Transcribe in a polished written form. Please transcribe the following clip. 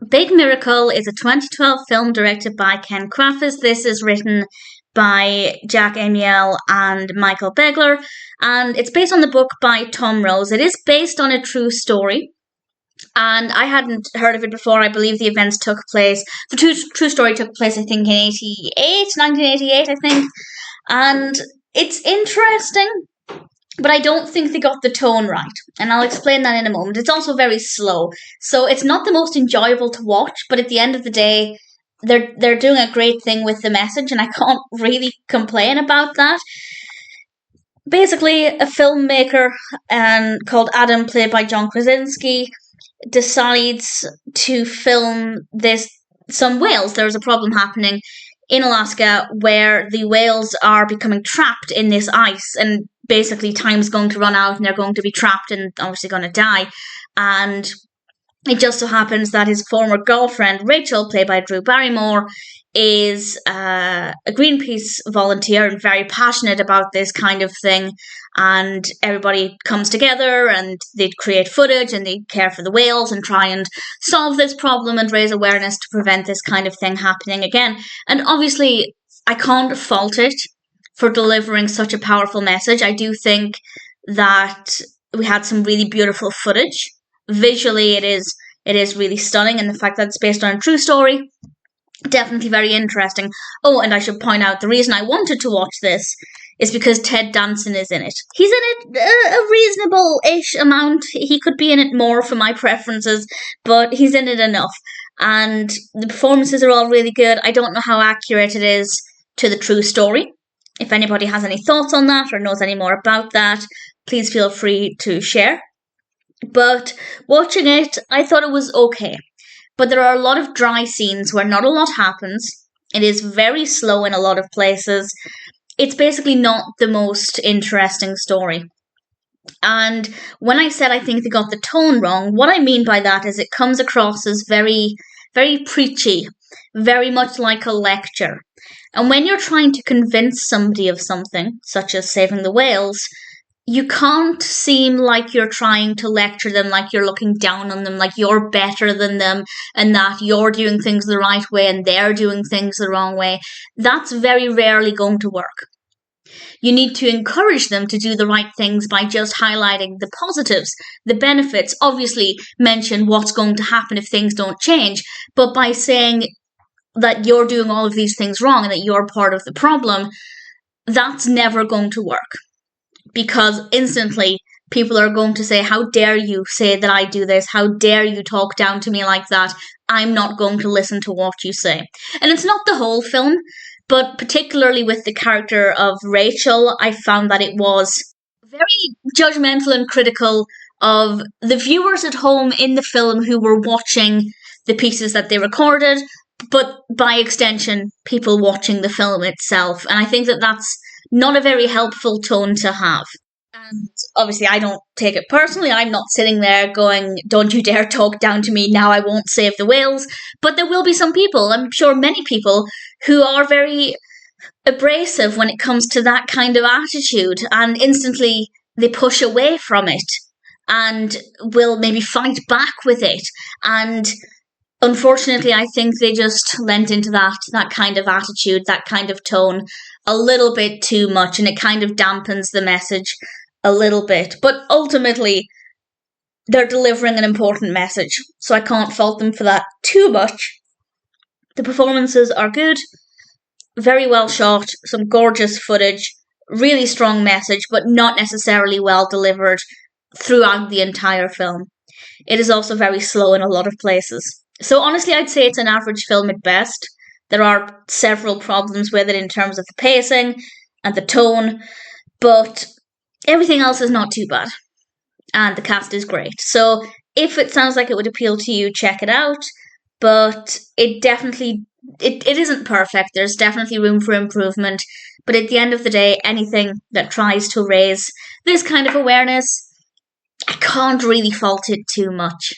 Big Miracle is a 2012 film directed by Ken Kwapis. This is written by Jack Amiel and Michael Begler, and it's based on the book by Thom. It is based on a true story, and I hadn't heard of it before. I believe the events took place, the true story took place, I think, in 1988, I think, and it's interesting, but I don't think they got the tone right, and I'll explain that in a moment. It's also very slow, so it's not the most enjoyable to watch, but at the end of the day, they're doing a great thing with the message, and I can't really complain about that. Basically, a filmmaker called Adam, played by John Krasinski, decides to film some whales. There's a problem happening in Alaska where the whales are becoming trapped in this ice, and basically time's going to run out and they're going to be trapped and obviously going to die. And it just so happens that his former girlfriend, Rachel, played by Barrymore, is a Greenpeace volunteer and very passionate about this kind of thing. And everybody comes together and they create footage and they care for the whales and try and solve this problem and raise awareness to prevent this kind of thing happening again. And obviously, I can't fault it for delivering such a powerful message. I do think that we had some really beautiful footage. Visually, it is really stunning, and the fact that it's based on a true story, definitely very interesting. Oh, and I should point out, the reason I wanted to watch this is because Ted Danson is in it. He's in it a reasonable-ish amount. He could be in it more for my preferences, but he's in it enough. And the performances are all really good. I don't know how accurate it is to the true story. If anybody has any thoughts on that or knows any more about that, please feel free to share. But watching it, I thought it was okay. But there are a lot of dry scenes where not a lot happens. It is very slow in a lot of places. It's basically not the most interesting story. And when I said I think they got the tone wrong, what I mean by that is it comes across as very, very preachy, very much like a lecture. And when you're trying to convince somebody of something, such as saving the whales, you can't seem like you're trying to lecture them, like you're looking down on them, like you're better than them, and that you're doing things the right way and they're doing things the wrong way. That's very rarely going to work. You need to encourage them to do the right things by just highlighting the positives, the benefits, obviously mention what's going to happen if things don't change, but by saying that you're doing all of these things wrong and that you're part of the problem, that's never going to work. Because instantly, people are going to say, how dare you say that I do this? How dare you talk down to me like that? I'm not going to listen to what you say. And it's not the whole film, but particularly with the character of Rachel, I found that it was very judgmental and critical of the viewers at home in the film who were watching the pieces that they recorded, but by extension, people watching the film itself. And I think that that's not a very helpful tone to have. And obviously, I don't take it personally. I'm not sitting there going, don't you dare talk down to me, now I won't save the whales. But there will be some people, I'm sure many people, who are very abrasive when it comes to that kind of attitude. And instantly, they push away from it and will maybe fight back with it. And unfortunately, I think they just lent into that kind of attitude, that kind of tone, a little bit too much, and it kind of dampens the message a little bit. But ultimately, they're delivering an important message, so I can't fault them for that too much. The performances are good, very well shot, some gorgeous footage, really strong message, but not necessarily well delivered throughout the entire film. It is also very slow in a lot of places. So honestly, I'd say it's an average film at best. There are several problems with it in terms of the pacing and the tone, but everything else is not too bad. And the cast is great. So if it sounds like it would appeal to you, check it out. But it definitely, it isn't perfect. There's definitely room for improvement. But at the end of the day, anything that tries to raise this kind of awareness, I can't really fault it too much.